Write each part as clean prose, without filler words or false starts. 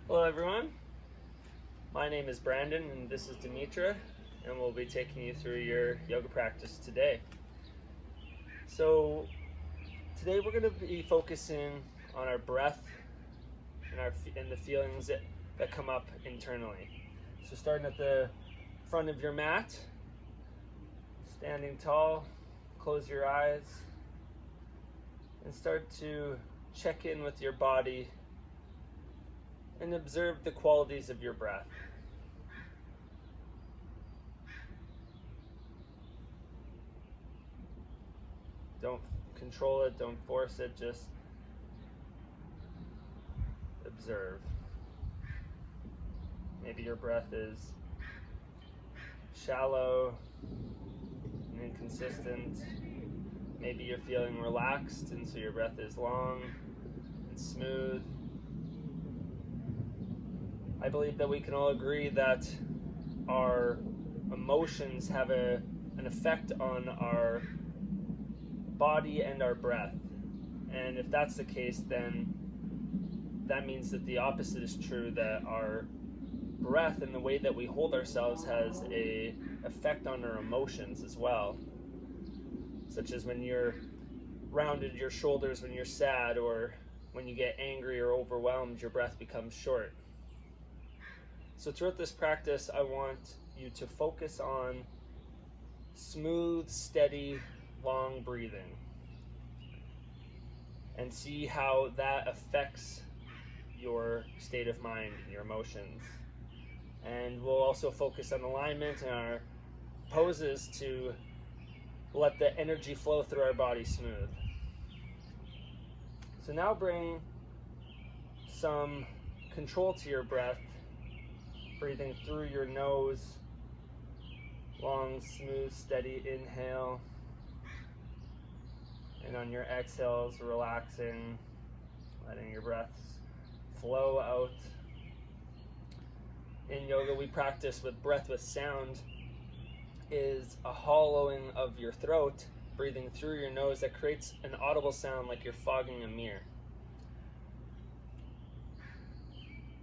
Hello everyone, my name is Brandon and this is Dimitra, and we'll be taking you through your yoga practice today. So today we're going to be focusing on our breath and the feelings that come up internally. So starting at the front of your mat, standing tall, close your eyes and start to check in with your body and observe the qualities of your breath. Don't control it, don't force it, just observe. Maybe your breath is shallow and inconsistent. Maybe you're feeling relaxed and so your breath is long and smooth. I believe that we can all agree that our emotions have an effect on our body and our breath. And if that's the case, then that means that the opposite is true, that our breath and the way that we hold ourselves has an effect on our emotions as well. Such as when you're rounded your shoulders when you're sad, or when you get angry or overwhelmed, your breath becomes short. So throughout this practice, I want you to focus on smooth, steady, long breathing and see how that affects your state of mind and your emotions. And we'll also focus on alignment and our poses to let the energy flow through our body smooth. So now bring some control to your breath, breathing through your nose, long, smooth, steady inhale, and on your exhales, relaxing, letting your breaths flow out. In yoga, we practice with breath with sound, is a hollowing of your throat, breathing through your nose that creates an audible sound like you're fogging a mirror.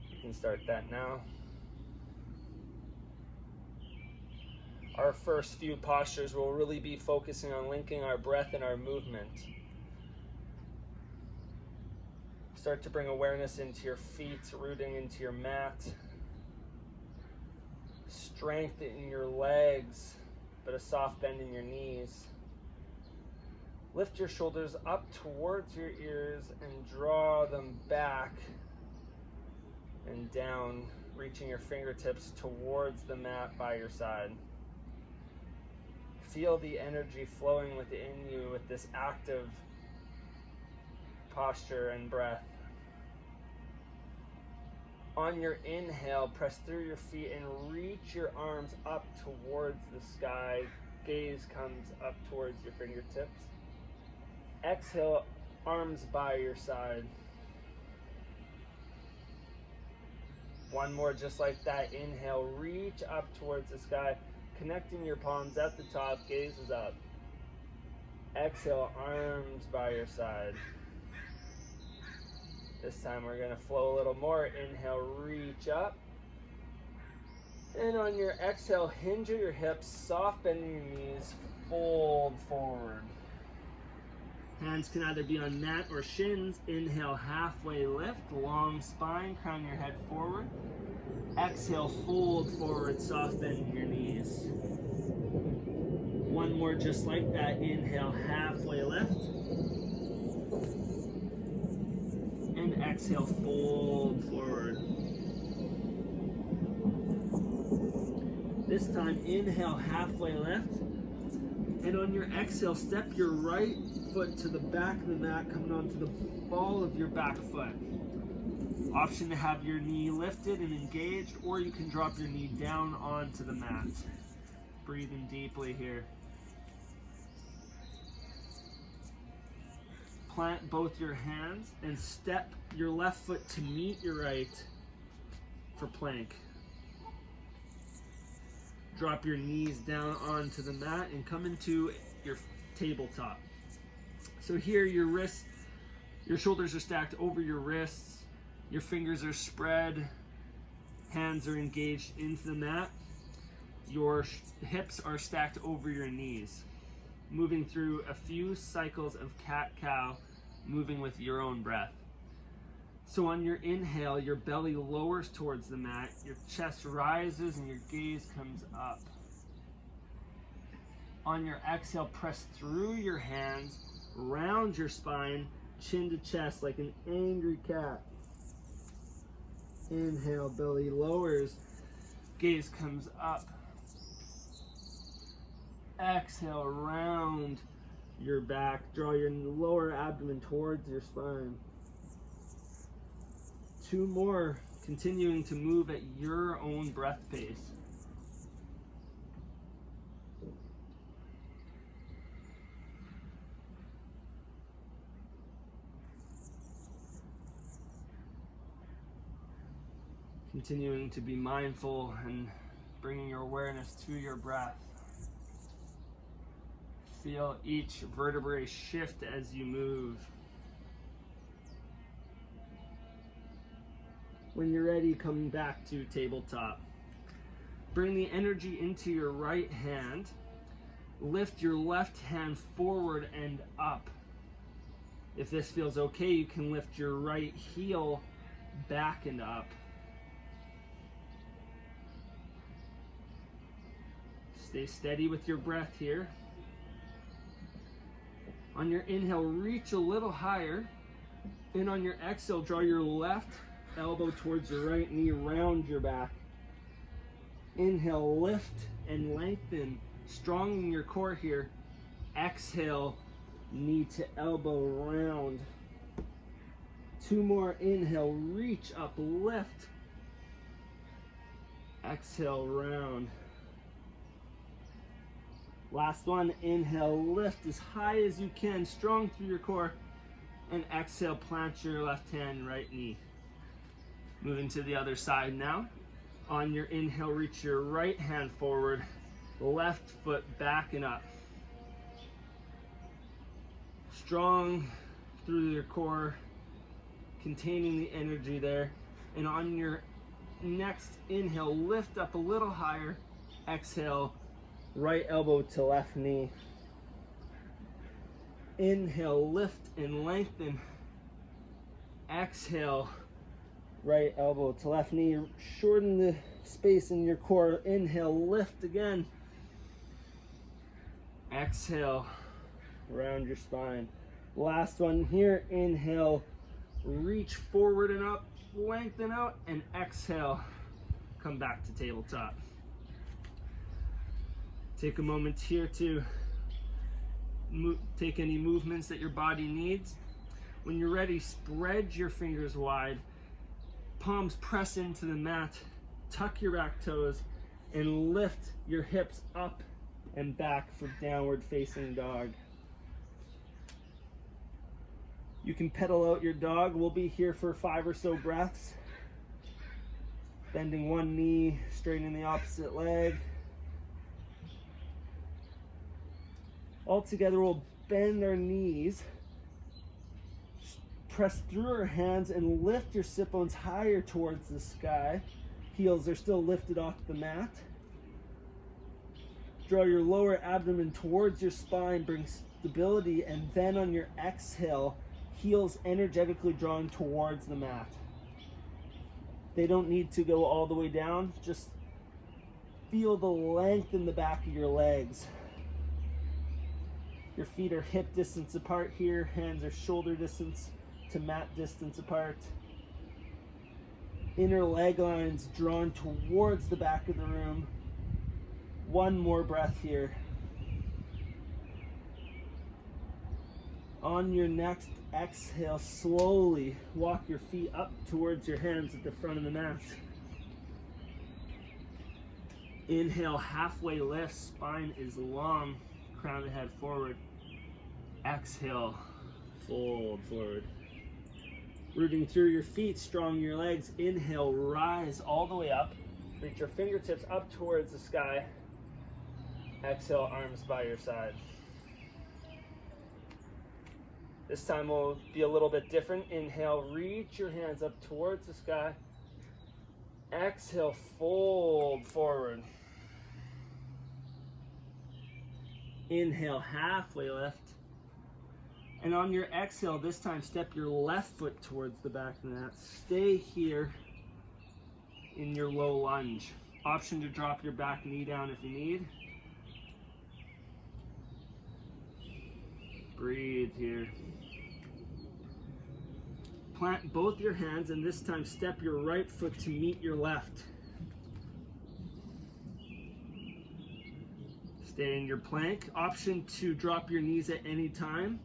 You can start that now. Our first few postures will really be focusing on linking our breath and our movement. Start to bring awareness into your feet, rooting into your mat. Strength in your legs, but a soft bend in your knees. Lift your shoulders up towards your ears and draw them back and down, reaching your fingertips towards the mat by your side. Feel the energy flowing within you with this active posture and breath. On your inhale, press through your feet and reach your arms up towards the sky. Gaze comes up towards your fingertips. Exhale, arms by your side. One more just like that. Inhale, reach up towards the sky. Connecting your palms at the top, gaze is up. Exhale, arms by your side. This time we're going to flow a little more. Inhale, reach up. And on your exhale, hinge at your hips, soft bend in your knees, fold forward. Hands can either be on mat or shins. Inhale, halfway lift, long spine, crown your head forward. Exhale, fold forward, soft bend in your knees. One more just like that. Inhale, halfway lift. And exhale, fold forward. This time, inhale, halfway lift. And on your exhale, step your right foot to the back of the mat, coming onto the ball of your back foot. Option to have your knee lifted and engaged, or you can drop your knee down onto the mat. Breathing deeply here. Plant both your hands and step your left foot to meet your right for plank. Drop your knees down onto the mat and come into your tabletop. So here your shoulders are stacked over your wrists. Your fingers are spread, hands are engaged into the mat. Your hips are stacked over your knees. Moving through a few cycles of cat-cow, moving with your own breath. So on your inhale, your belly lowers towards the mat, your chest rises and your gaze comes up. On your exhale, press through your hands, round your spine, chin to chest like an angry cat. Inhale, belly lowers, gaze comes up. Exhale, round your back, draw your lower abdomen towards your spine. 2 more, continuing to move at your own breath pace. Continuing to be mindful and bringing your awareness to your breath. Feel each vertebrae shift as you move. When you're ready, come back to tabletop. Bring the energy into your right hand. Lift your left hand forward and up. If this feels okay, you can lift your right heel back and up. Stay steady with your breath here. On your inhale, reach a little higher. And on your exhale, draw your left elbow towards your right knee, round your back. Inhale, lift and lengthen, strong in your core here. Exhale, knee to elbow, round. 2 more, inhale, reach up, lift. Exhale, round. Last one, inhale, lift as high as you can, strong through your core. And exhale, plant your left hand, right knee. Moving to the other side now. On your inhale, reach your right hand forward, left foot back and up. Strong through your core, containing the energy there. And on your next inhale, lift up a little higher. Exhale, right elbow to left knee. Inhale, lift and lengthen. Exhale, right elbow to left knee. Shorten the space in your core. Inhale, lift again. Exhale, round your spine. Last one here. Inhale, reach forward and up, lengthen out, and exhale, come back to tabletop. Take a moment here to take any movements that your body needs. When you're ready, spread your fingers wide, palms press into the mat, tuck your back toes, and lift your hips up and back for downward facing dog. You can pedal out your dog. We'll be here for 5 or so breaths. Bending one knee, straightening the opposite leg. All together, we'll bend our knees, press through our hands, and lift your sit bones higher towards the sky. Heels are still lifted off the mat. Draw your lower abdomen towards your spine, bring stability, and then on your exhale, heels energetically drawing towards the mat. They don't need to go all the way down, just feel the length in the back of your legs. Your feet are hip distance apart here, hands are shoulder distance to mat distance apart. Inner leg lines drawn towards the back of the room. One more breath here. On your next exhale, slowly walk your feet up towards your hands at the front of the mat. Inhale, halfway lift, spine is long, crown of the head forward. Exhale, fold forward. Rooting through your feet, strong your legs. Inhale, rise all the way up. Reach your fingertips up towards the sky. Exhale, arms by your side. This time will be a little bit different. Inhale, reach your hands up towards the sky. Exhale, fold forward. Inhale, halfway lift. And on your exhale, this time step your left foot towards the back of the mat. Stay here in your low lunge. Option to drop your back knee down if you need. Breathe here. Plant both your hands and this time step your right foot to meet your left. Stay in your plank. Option to drop your knees at any time.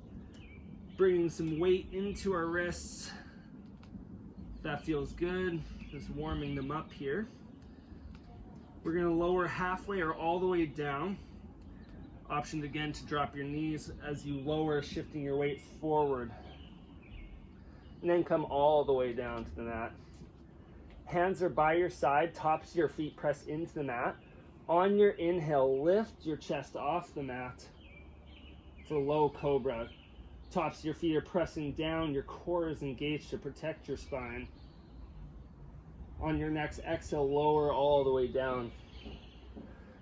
Bringing some weight into our wrists. If that feels good, just warming them up here. We're going to lower halfway or all the way down. Option again to drop your knees as you lower, shifting your weight forward. And then come all the way down to the mat. Hands are by your side, tops of your feet press into the mat. On your inhale, lift your chest off the mat for low cobra. Tops of your feet are pressing down, your core is engaged to protect your spine. On your next exhale, lower all the way down.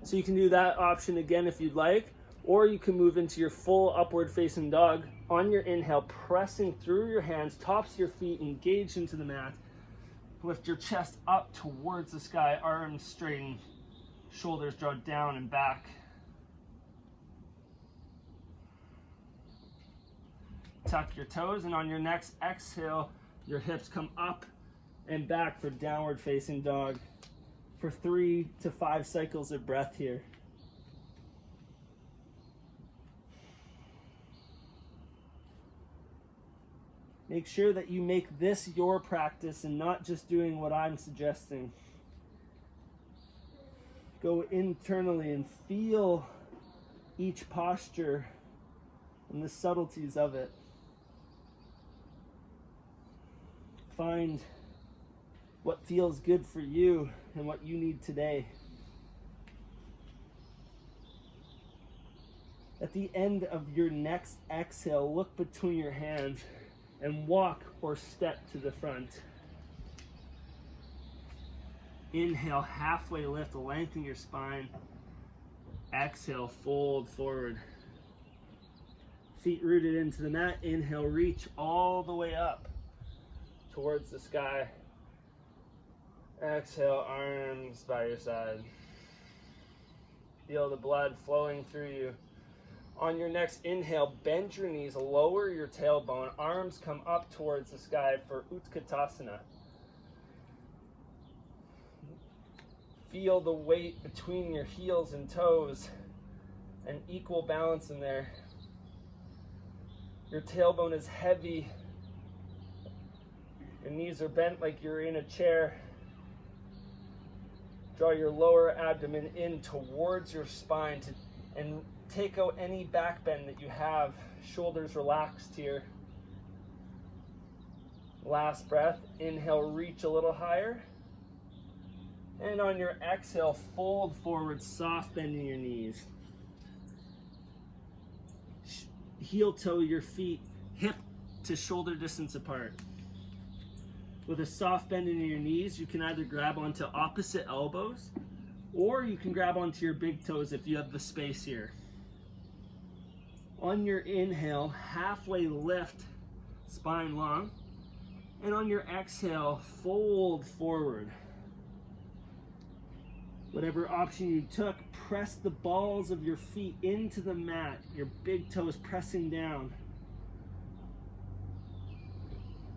So you can do that option again if you'd like, or you can move into your full upward facing dog. On your inhale, pressing through your hands, tops of your feet engaged into the mat. Lift your chest up towards the sky, arms straighten, shoulders draw down and back. Tuck your toes, and on your next exhale, your hips come up and back for downward facing dog for 3 to 5 cycles of breath here. Make sure that you make this your practice and not just doing what I'm suggesting. Go internally and feel each posture and the subtleties of it. Find what feels good for you and what you need today. At the end of your next exhale, look between your hands and walk or step to the front. Inhale, halfway lift, lengthen your spine. Exhale, fold forward. Feet rooted into the mat. Inhale, reach all the way up towards the sky. Exhale, arms by your side. Feel the blood flowing through you. On your next inhale, bend your knees, lower your tailbone, arms come up towards the sky for Utkatasana. Feel the weight between your heels and toes, and equal balance in there. Your tailbone is heavy. Your knees are bent like you're in a chair. Draw your lower abdomen in towards your spine and take out any back bend that you have. Shoulders relaxed here. Last breath. Inhale, reach a little higher. And on your exhale, fold forward, soft bending your knees. Heel toe your feet hip to shoulder distance apart. With a soft bend in your knees, you can either grab onto opposite elbows or you can grab onto your big toes if you have the space here. On your inhale, halfway lift, spine long. And on your exhale, fold forward. Whatever option you took, press the balls of your feet into the mat, your big toes pressing down.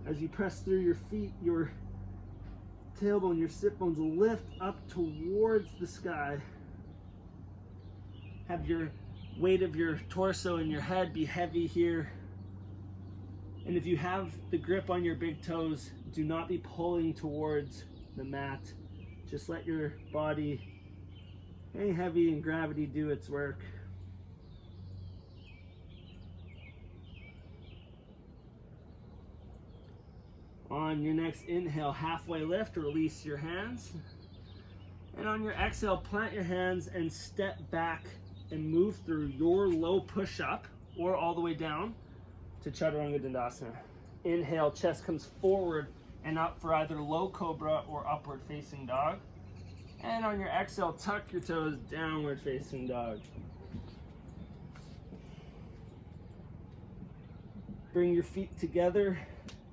As you press through your feet, your tailbone, your sit bones lift up towards the sky. Have your weight of your torso and your head be heavy here. And if you have the grip on your big toes, do not be pulling towards the mat. Just let your body hang heavy and gravity do its work. On your next inhale, halfway lift, release your hands. And on your exhale, plant your hands and step back and move through your low push-up or all the way down to Chaturanga Dandasana. Inhale, chest comes forward and up for either low cobra or upward facing dog. And on your exhale, tuck your toes, downward facing dog. Bring your feet together,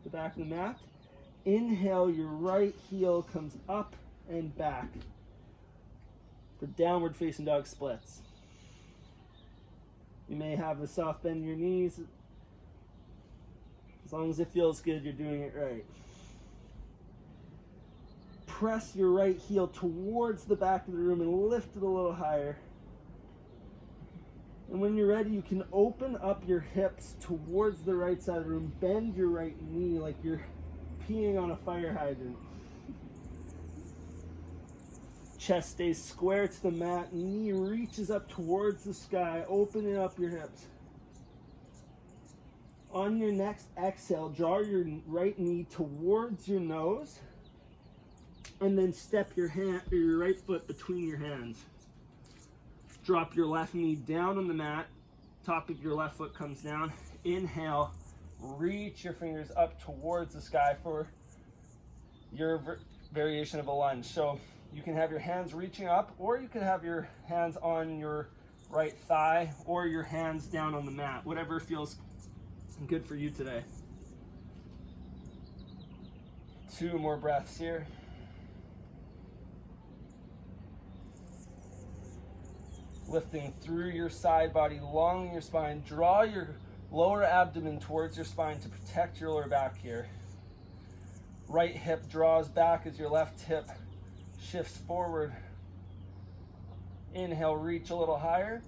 the back of the mat. Inhale, your right heel comes up and back for downward facing dog splits. You may have a soft bend in your knees. As long as it feels good, you're doing it right. Press your right heel towards the back of the room and lift it a little higher. And when you're ready, you can open up your hips towards the right side of the room. Bend your right knee like you're peeing on a fire hydrant. Chest stays square to the mat. Knee reaches up towards the sky, opening up your hips. On your next exhale, draw your right knee towards your nose, and then step your right foot between your hands. Drop your left knee down on the mat. Top of your left foot comes down. Inhale, reach your fingers up towards the sky for your variation of a lunge. So you can have your hands reaching up, or you can have your hands on your right thigh, or your hands down on the mat, whatever feels good for you today. 2 more breaths here. Lifting through your side body, long in your spine. Draw your lower abdomen towards your spine to protect your lower back here. Right hip draws back as your left hip shifts forward. Inhale, reach a little higher.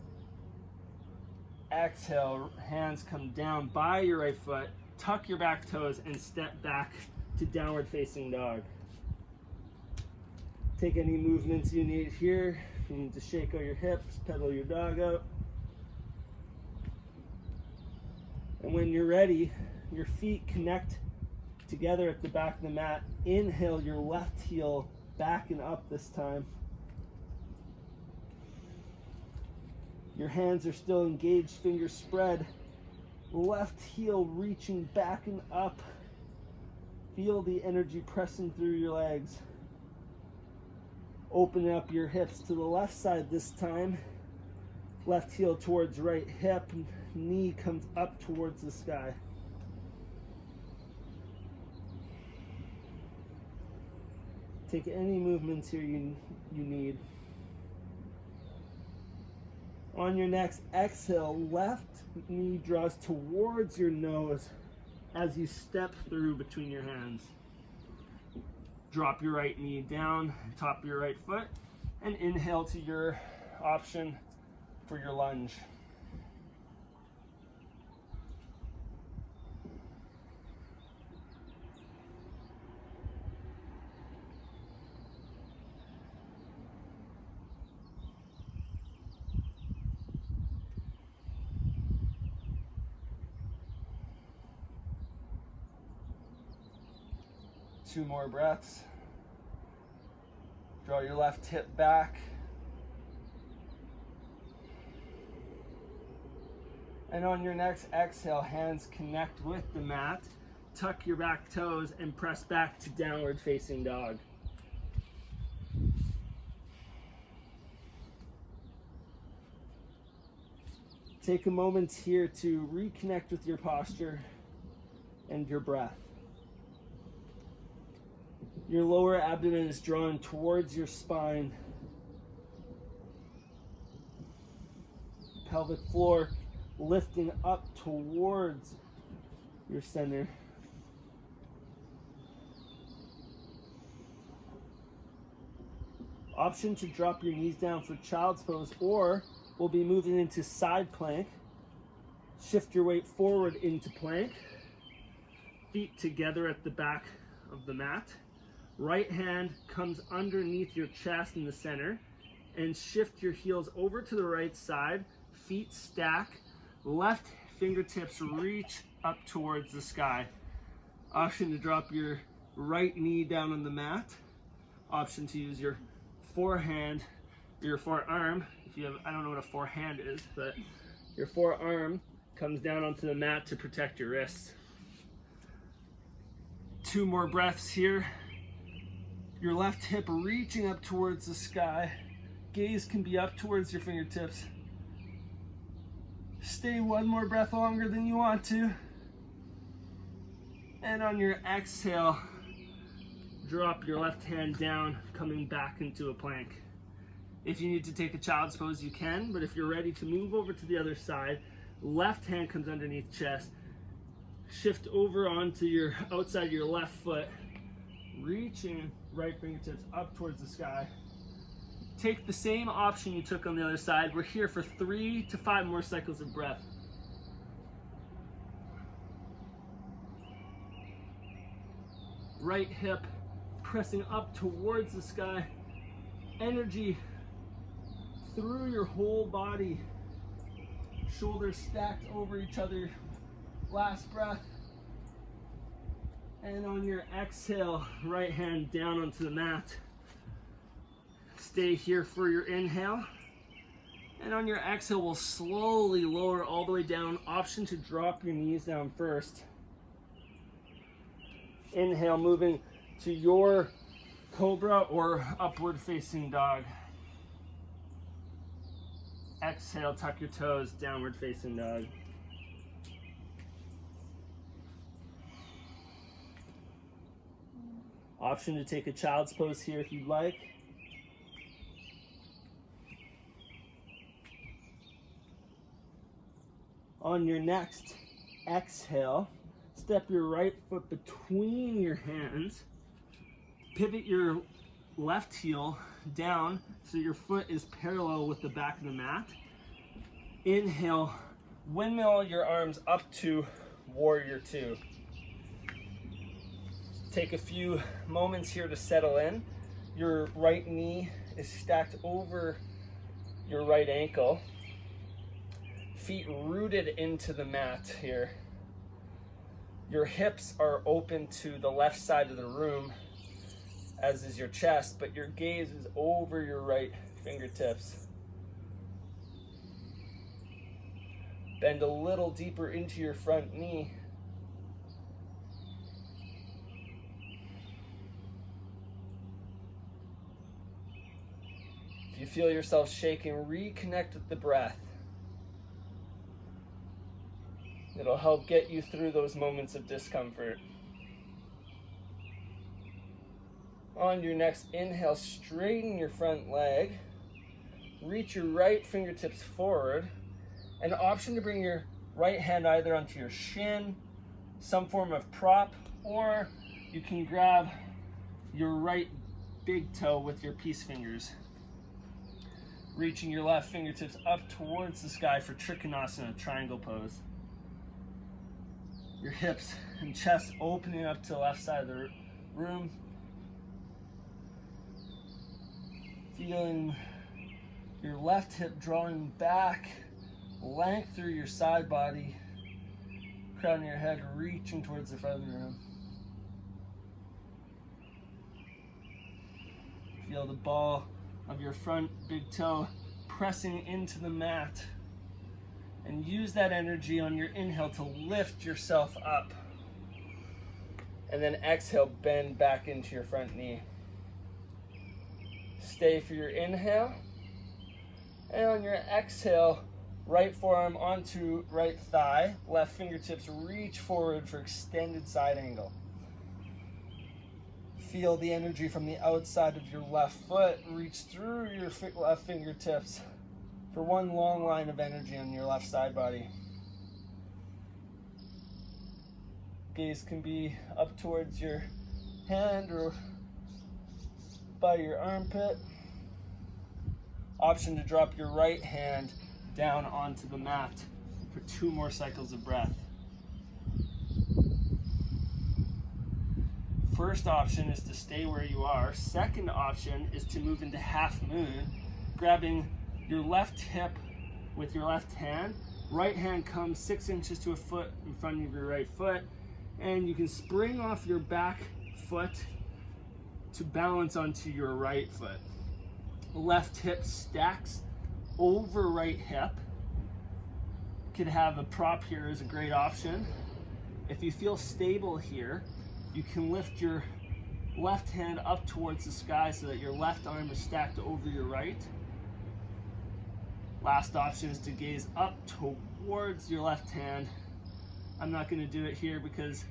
Exhale, hands come down by your right foot. Tuck your back toes and step back to downward facing dog. Take any movements you need here. If you need to shake out your hips, pedal your dog out. And when you're ready, your feet connect together at the back of the mat. Inhale, your left heel back and up this time. Your hands are still engaged, fingers spread. Left heel reaching back and up. Feel the energy pressing through your legs. Open up your hips to the left side this time. Left heel towards right hip. Knee comes up towards the sky. Take any movements here you need. On your next exhale, left knee draws towards your nose as you step through between your hands. Drop your right knee down, top of your right foot, and inhale to your option for your lunge. Two more breaths. Draw your left hip back. And on your next exhale, hands connect with the mat. Tuck your back toes and press back to downward facing dog. Take a moment here to reconnect with your posture and your breath. Your lower abdomen is drawn towards your spine. Pelvic floor lifting up towards your center. Option to drop your knees down for child's pose, or we'll be moving into side plank. Shift your weight forward into plank. Feet together at the back of the mat. Right hand comes underneath your chest in the center, and shift your heels over to the right side. Feet stack. Left fingertips reach up towards the sky. Option to drop your right knee down on the mat. Option to use your forehand, your forearm. If you have, I don't know what a forehand is, but your forearm comes down onto the mat to protect your wrists. 2 more breaths here. Your left hip reaching up towards the sky. Gaze can be up towards your fingertips. Stay 1 more breath longer than you want to. And on your exhale, drop your left hand down, coming back into a plank. If you need to take a child's pose, you can, but if you're ready to move over to the other side, left hand comes underneath chest. Shift over onto your outside of your left foot, reaching right fingertips up towards the sky. Take the same option you took on the other side. We're here for 3 to 5 more cycles of breath. Right hip pressing up towards the sky. Energy through your whole body. Shoulders stacked over each other. Last breath. And on your exhale, right hand down onto the mat. Stay here for your inhale. And on your exhale, we'll slowly lower all the way down. Option to drop your knees down first. Inhale, moving to your cobra or upward facing dog. Exhale, tuck your toes, downward facing dog. Option to take a child's pose here if you'd like. On your next exhale, step your right foot between your hands. Pivot your left heel down so your foot is parallel with the back of the mat. Inhale, windmill your arms up to warrior 2. Take a few moments here to settle in. Your right knee is stacked over your right ankle. Feet rooted into the mat here. Your hips are open to the left side of the room, as is your chest, but your gaze is over your right fingertips. Bend a little deeper into your front knee. If you feel yourself shaking, reconnect with the breath. It'll help get you through those moments of discomfort. On your next inhale, straighten your front leg. Reach your right fingertips forward. An option to bring your right hand either onto your shin, some form of prop, or you can grab your right big toe with your peace fingers. Reaching your left fingertips up towards the sky for Trikonasana, triangle pose. Your hips and chest opening up to the left side of the room. Feeling your left hip drawing back, length through your side body, crown of your head reaching towards the front of the room. Feel the ball of your front big toe pressing into the mat. And use that energy on your inhale to lift yourself up. And then exhale, bend back into your front knee. Stay for your inhale. And on your exhale, right forearm onto right thigh. Left fingertips reach forward for extended side angle. Feel the energy from the outside of your left foot reach through your left fingertips for one long line of energy on your left side body. Gaze can be up towards your hand or by your armpit. Option to drop your right hand down onto the mat for 2 more cycles of breath. First option is to stay where you are. Second option is to move into half moon, grabbing your left hip with your left hand. Right hand comes 6 inches to a foot in front of your right foot, and you can spring off your back foot to balance onto your right foot. Left hip stacks over right hip. could have a prop here is a great option. If you feel stable here, you can lift your left hand up towards the sky so that your left arm is stacked over your right. Last option is to gaze up towards your left hand. I'm not going to do it here because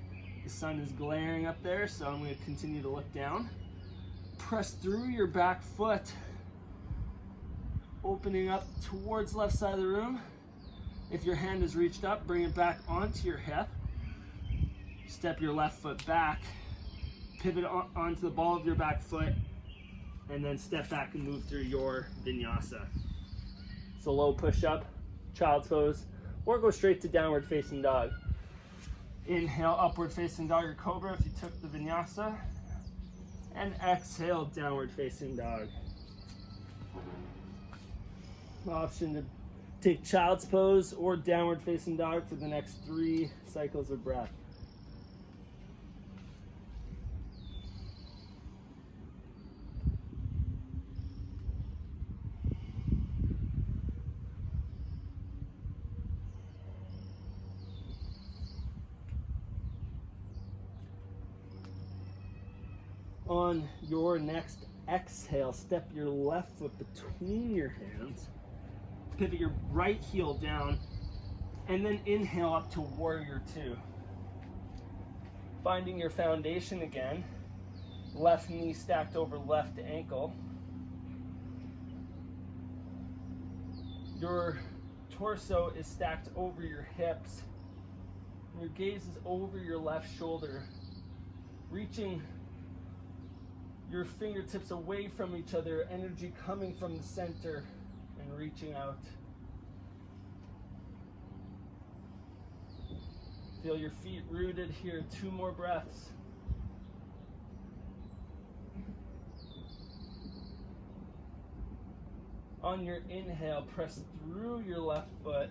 the sun is glaring up there, so I'm going to continue to look down. Press through your back foot, opening up towards left side of the room. If your hand is reached up, bring it back onto your hip. Step your left foot back, pivot onto the ball of your back foot, and then step back and move through your vinyasa. So low push-up, child's pose, or go straight to downward facing dog. Inhale, upward facing dog or cobra if you took the vinyasa, and exhale, downward facing dog. Option to take child's pose or downward facing dog for the next 3 cycles of breath. On your next exhale, step your left foot between your hands, pivot your right heel down, and then inhale up to warrior 2. Finding your foundation again, left knee stacked over left ankle. Your torso is stacked over your hips. Your gaze is over your left shoulder, reaching your fingertips away from each other, energy coming from the center and reaching out. Feel your feet rooted here. 2 more breaths. On your inhale, press through your left foot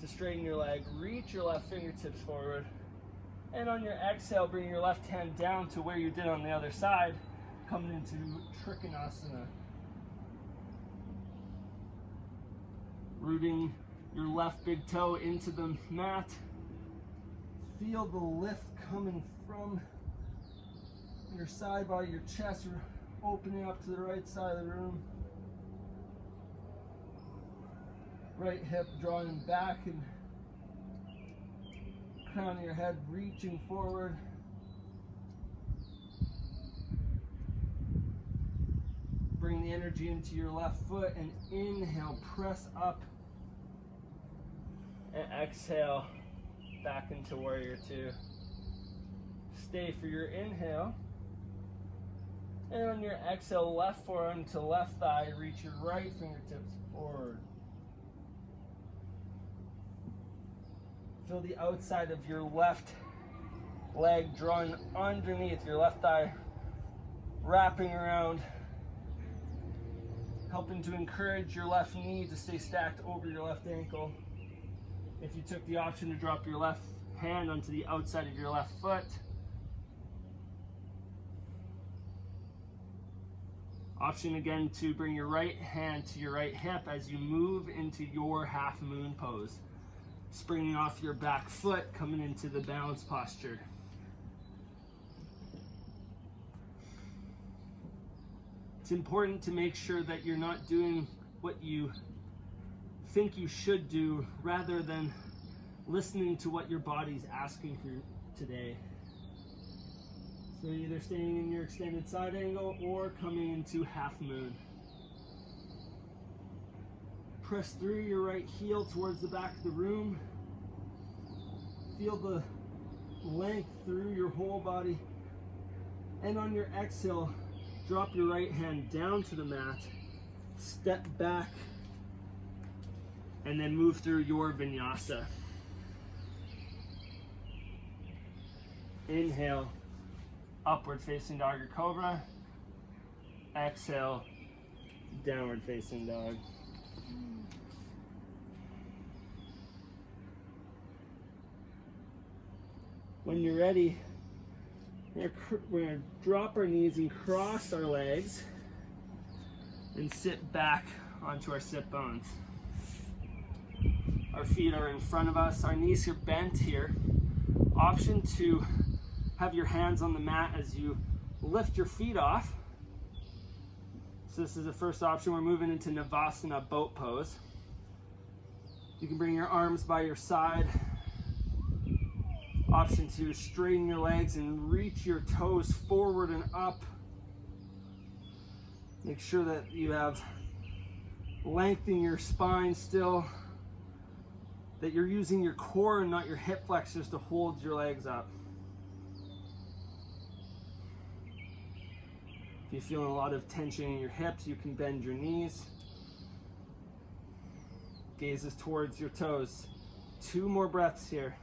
to straighten your leg. Reach your left fingertips forward. And on your exhale, bring your left hand down to where you did on the other side, coming into Trikonasana. Rooting your left big toe into the mat. Feel the lift coming from your side body, your chest, you're opening up to the right side of the room. Right hip drawing back and crown of your head reaching forward. Bring the energy into your left foot and inhale, press up. And exhale, back into warrior 2. Stay for your inhale. And on your exhale, left forearm to left thigh, reach your right fingertips forward. Feel the outside of your left leg drawing underneath your left thigh, wrapping around, helping to encourage your left knee to stay stacked over your left ankle. If you took the option to drop your left hand onto the outside of your left foot, option again to bring your right hand to your right hip as you move into your half moon pose. Springing off your back foot, coming into the balance posture. It's important to make sure that you're not doing what you think you should do rather than listening to what your body's asking for today. So either staying in your extended side angle or coming into half moon. Press through your right heel towards the back of the room. Feel the length through your whole body. And on your exhale, drop your right hand down to the mat, step back, and then move through your vinyasa. Inhale, upward facing dog or cobra. Exhale, downward facing dog. When you're ready, we're going to drop our knees and cross our legs and sit back onto our sit bones. Our feet are in front of us. Our knees are bent here. Option to have your hands on the mat as you lift your feet off. So this is the first option. We're moving into Navasana boat pose. You can bring your arms by your side. Option to straighten your legs and reach your toes forward and up. Make sure that you have length in your spine still, that you're using your core and not your hip flexors to hold your legs up. If you're feeling a lot of tension in your hips, you can bend your knees. Gazes towards your toes. 2 more breaths here.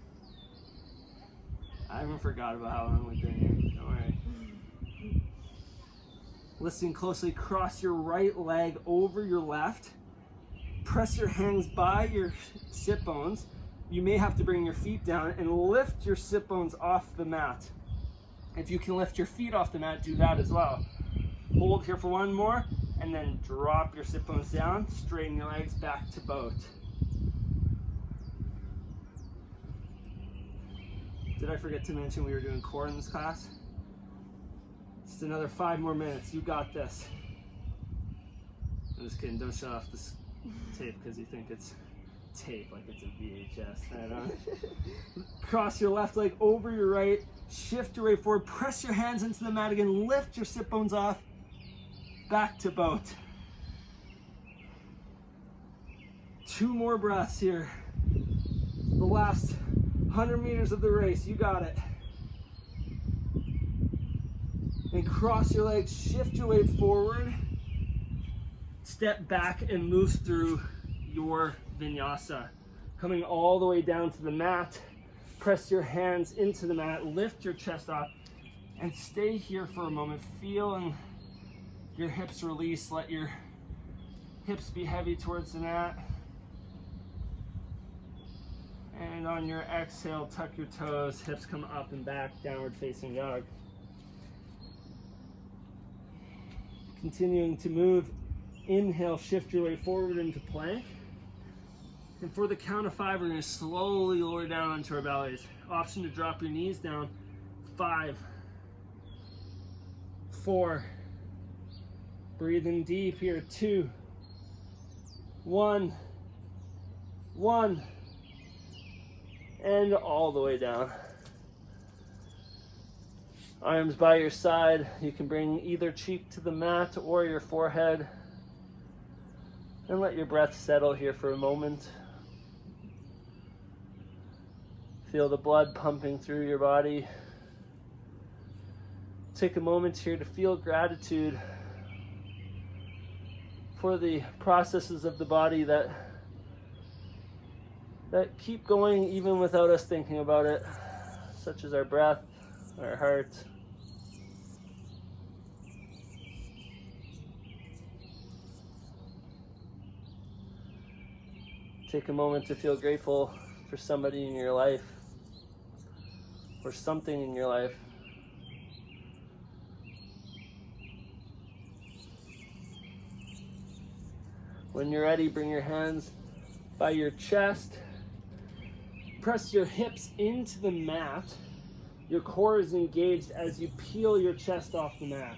I haven't forgot about how long we've been here. Don't worry. Listen closely. Cross your right leg over your left. Press your hands by your sit bones. You may have to bring your feet down and lift your sit bones off the mat. If you can lift your feet off the mat, do that as well. Hold here for 1 more, and then drop your sit bones down. Straighten your legs back to boat. Did I forget to mention we were doing core in this class? Just another 5 more minutes. You got this. I'm just kidding. Don't shut off this tape because you think it's tape, like it's a VHS. Cross your left leg over your right. Shift your weight forward. Press your hands into the mat again. Lift your sit bones off. Back to boat. 2 more breaths here. The last 100 meters of the race. You got it. And cross your legs. Shift your weight forward. Step back and move through your vinyasa. Coming all the way down to the mat. Press your hands into the mat. Lift your chest off. And stay here for a moment. Feel your hips release. Let your hips be heavy towards the mat. And on your exhale, tuck your toes. Hips come up and back. Downward facing dog. Continuing to move. Inhale, shift your way forward into plank. And for the count of 5, we're going to slowly lower down onto our bellies. Option to drop your knees down. 5, 4, breathe in deep here. 2, 1, and all the way down. Arms by your side. You can bring either cheek to the mat or your forehead. And let your breath settle here for a moment. Feel the blood pumping through your body. Take a moment here to feel gratitude for the processes of the body that keep going even without us thinking about it, such as our breath, our heart. Take a moment to feel grateful for somebody in your life or something in your life. When you're ready, bring your hands by your chest. Press your hips into the mat. Your core is engaged as you peel your chest off the mat.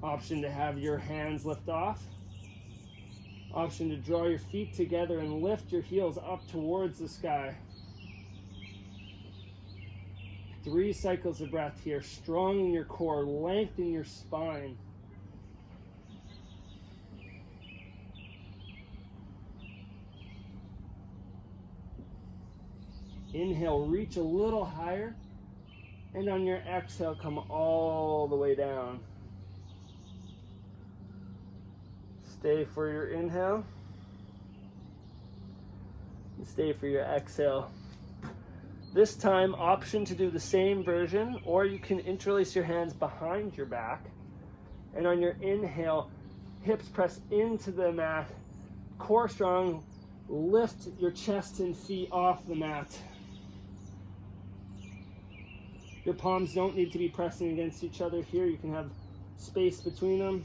Option to have your hands lift off. Option to draw your feet together and lift your heels up towards the sky. 3 cycles of breath here. Strong in your core, lengthen your spine. Inhale, reach a little higher. And on your exhale, come all the way down. Stay for your inhale. And stay for your exhale. This time, option to do the same version, or you can interlace your hands behind your back. And on your inhale, hips press into the mat. Core strong. Lift your chest and feet off the mat. Your palms don't need to be pressing against each other here. You can have space between them.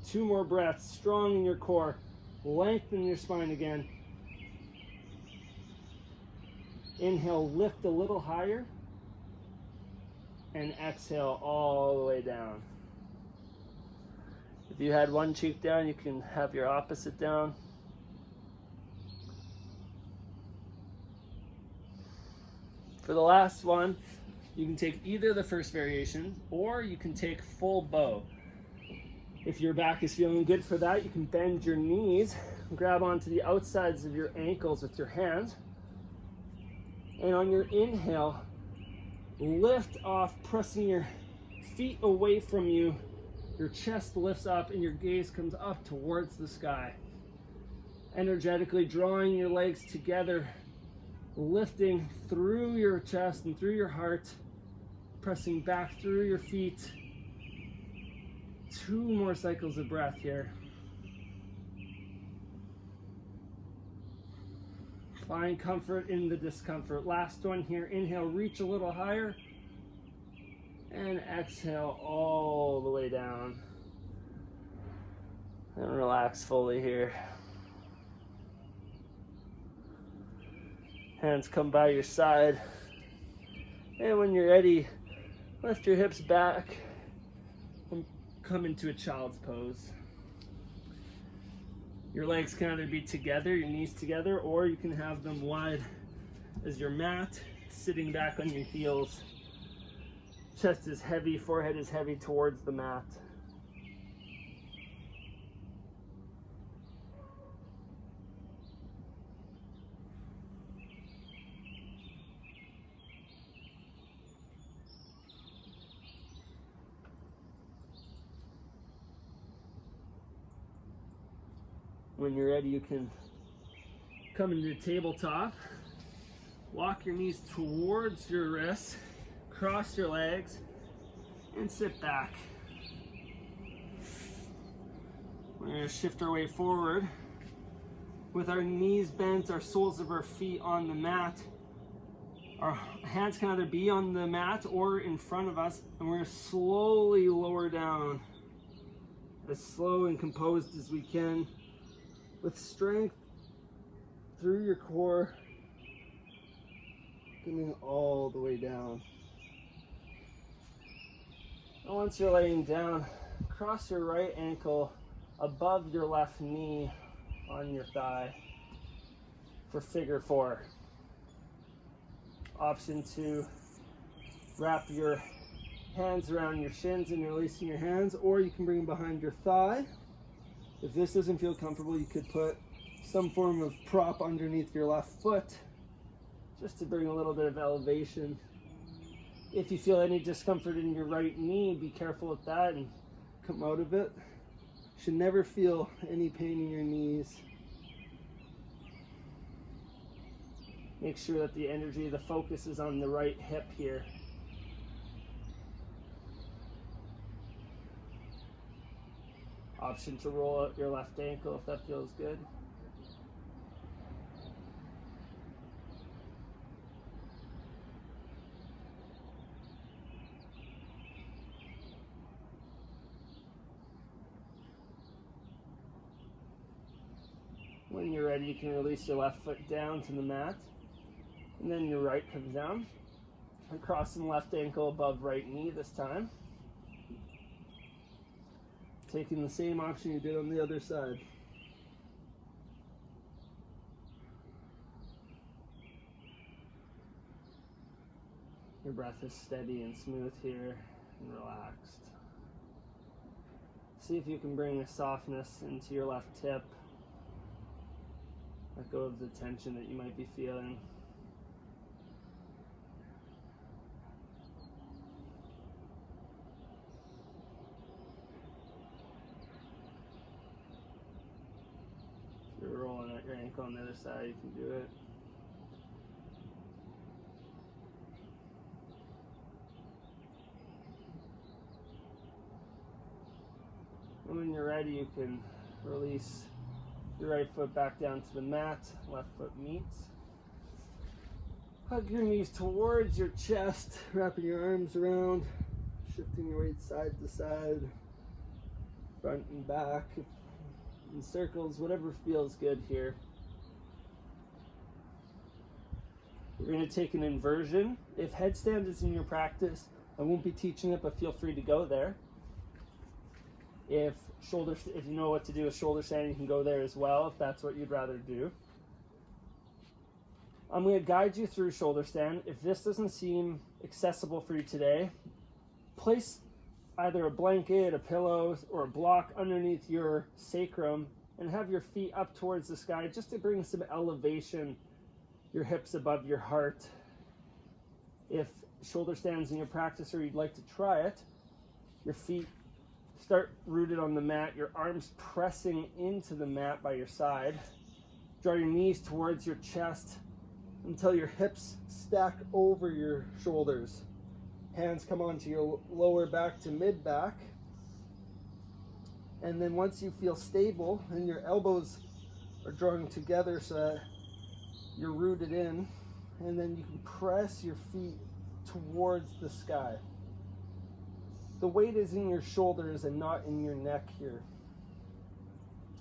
2 more breaths, strong in your core. Lengthen your spine again. Inhale, lift a little higher. And exhale all the way down. If you had one cheek down, you can have your opposite down. For the last one, you can take either the first variation or you can take full bow. If your back is feeling good for that, you can bend your knees, grab onto the outsides of your ankles with your hands. And on your inhale, lift off, pressing your feet away from you. Your chest lifts up and your gaze comes up towards the sky. Energetically drawing your legs together, lifting through your chest and through your heart, pressing back through your feet. 2 more cycles of breath here. Find comfort in the discomfort. Last one here. Inhale, reach a little higher. And exhale all the way down. And relax fully here. Hands come by your side. And when you're ready, lift your hips back and come into a child's pose. Your legs can either be together, your knees together, or you can have them wide as your mat, sitting back on your heels. Chest is heavy, forehead is heavy towards the mat. When you're ready, you can come into the tabletop, walk your knees towards your wrists, cross your legs, and sit back. We're going to shift our way forward with our knees bent, our soles of our feet on the mat. Our hands can either be on the mat or in front of us, and we're going to slowly lower down, as slow and composed as we can, with strength through your core, coming all the way down. And once you're laying down, cross your right ankle above your left knee on your thigh for figure 4. Option 2, wrap your hands around your shins and releasing your hands, or you can bring them behind your thigh. If this doesn't feel comfortable, you could put some form of prop underneath your left foot just to bring a little bit of elevation. If you feel any discomfort in your right knee, be careful with that and come out of it. You should never feel any pain in your knees. Make sure that the energy, the focus is on the right hip here. Option to roll out your left ankle if that feels good. When you're ready, you can release your left foot down to the mat, and then your right comes down. And crossing left ankle above right knee this time. Taking the same option you did on the other side. Your breath is steady and smooth here and relaxed. See if you can bring a softness into your left hip. Let go of the tension that you might be feeling. If you're rolling out your ankle on the other side, you can do it. And when you're ready, you can release your right foot back down to the mat, left foot meets. Hug your knees towards your chest, wrapping your arms around, shifting your weight side to side. front and back, in circles, whatever feels good here. We're going to take an inversion. If headstand is in your practice, I won't be teaching it, but feel free to go there. If you know what to do with shoulder stand, you can go there as well if that's what you'd rather do. I'm going to guide you through shoulder stand. If this doesn't seem accessible for you today, place either a blanket, a pillow, or a block underneath your sacrum and have your feet up towards the sky just to bring some elevation, your hips above your heart. If shoulder stands in your practice or you'd like to try it, your feet start rooted on the mat, your arms pressing into the mat by your side. Draw your knees towards your chest until your hips stack over your shoulders. Hands come onto your lower back to mid back. And then once you feel stable and your elbows are drawing together so that you're rooted in, and then you can press your feet towards the sky. The weight is in your shoulders and not in your neck here.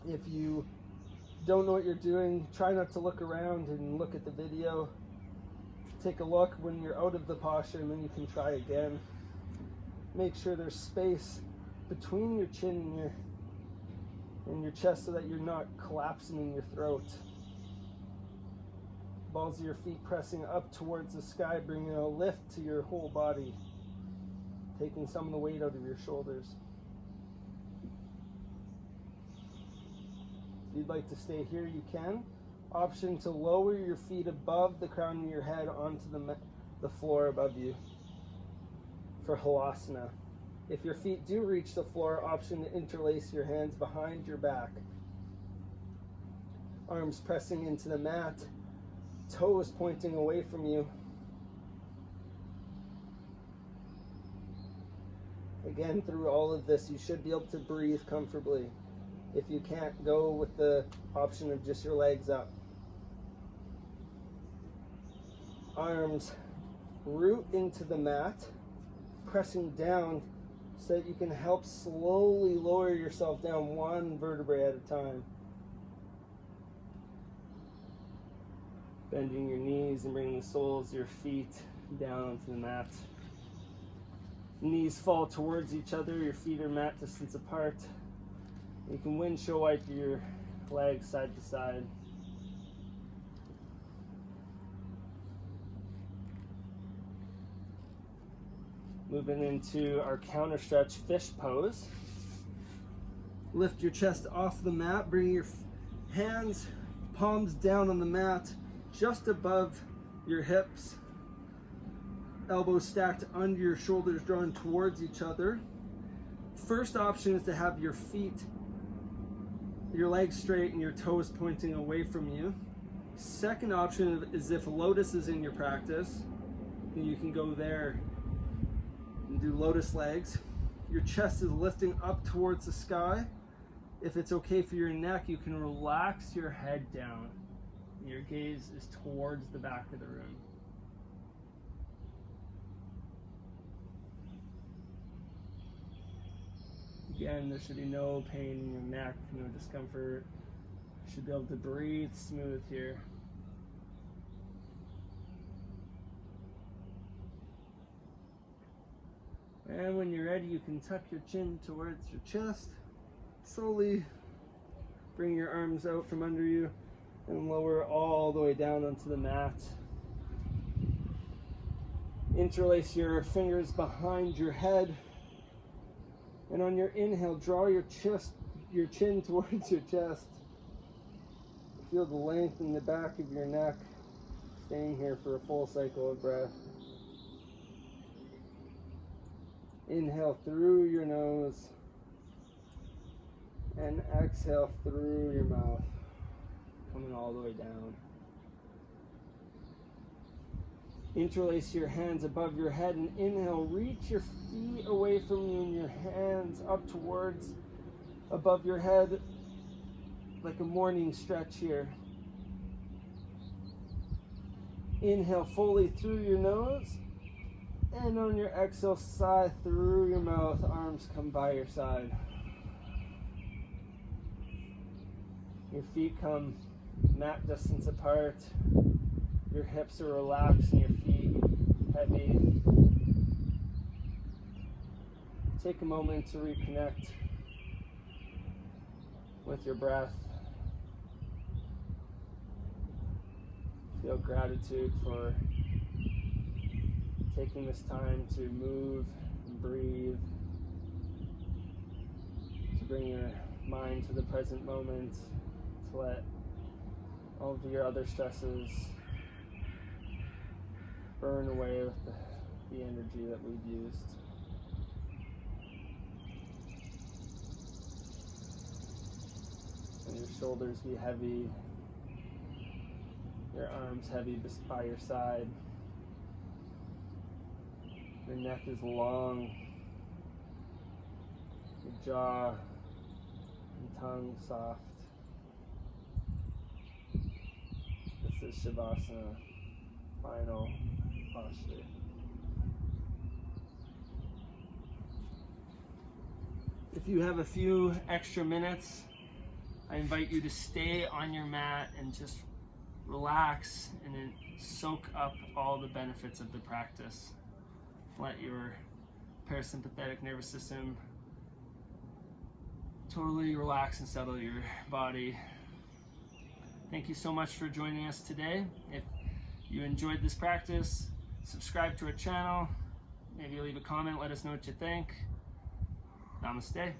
If you don't know what you're doing, try not to look around and look at the video. Take a look when you're out of the posture and then you can try again. Make sure there's space between your chin and your chest so that you're not collapsing in your throat. Balls of your feet pressing up towards the sky, bringing a lift to your whole body, taking some of the weight out of your shoulders. If you'd like to stay here, you can. Option to lower your feet above the crown of your head onto the floor above you for Halasana. If your feet do reach the floor, option to interlace your hands behind your back. Arms pressing into the mat, toes pointing away from you. Again, through all of this, you should be able to breathe comfortably. If you can't, go with the option of just your legs up. Arms root into the mat, pressing down so that you can help slowly lower yourself down one vertebrae at a time. Bending your knees and bringing the soles of your feet down onto the mat. Knees fall towards each other, your feet are mat distance apart. You can windshield wipe your legs side to side. Moving into our counter stretch fish pose. Lift your chest off the mat, bring your hands, palms down on the mat, just above your hips. Elbows stacked under your shoulders, drawn towards each other. First option is to have your feet, your legs straight and your toes pointing away from you. Second option is if lotus is in your practice, then you can go there and do lotus legs. Your chest is lifting up towards the sky. If it's okay for your neck, you can relax your head down. Your gaze is towards the back of the room. Again, there should be no pain in your neck, no discomfort. You should be able to breathe smooth here. And when you're ready, you can tuck your chin towards your chest. Slowly bring your arms out from under you and lower all the way down onto the mat. Interlace your fingers behind your head. And on your inhale, draw your chin towards your chest. Feel the length in the back of your neck. Staying here for a full cycle of breath. Inhale through your nose. And exhale through your mouth. Coming all the way down. Interlace your hands above your head and inhale. Reach your feet away from you and your hands up towards above your head like a morning stretch here. Inhale fully through your nose, and on your exhale, sigh through your mouth. Arms come by your side. Your feet come mat distance apart. Your hips are relaxed and your feet heavy. Take a moment to reconnect with your breath. Feel gratitude for taking this time to move and breathe, to bring your mind to the present moment, to let all of your other stresses burn away with the energy that we've used. And your shoulders be heavy, your arms heavy by your side. Your neck is long, your jaw and tongue soft. This is Shavasana, final posture. If you have a few extra minutes, I invite you to stay on your mat and just relax and then soak up all the benefits of the practice. Let your parasympathetic nervous system totally relax and settle your body. Thank you so much for joining us today. If you enjoyed this practice, subscribe to our channel. Maybe leave a comment, let us know what you think. Namaste.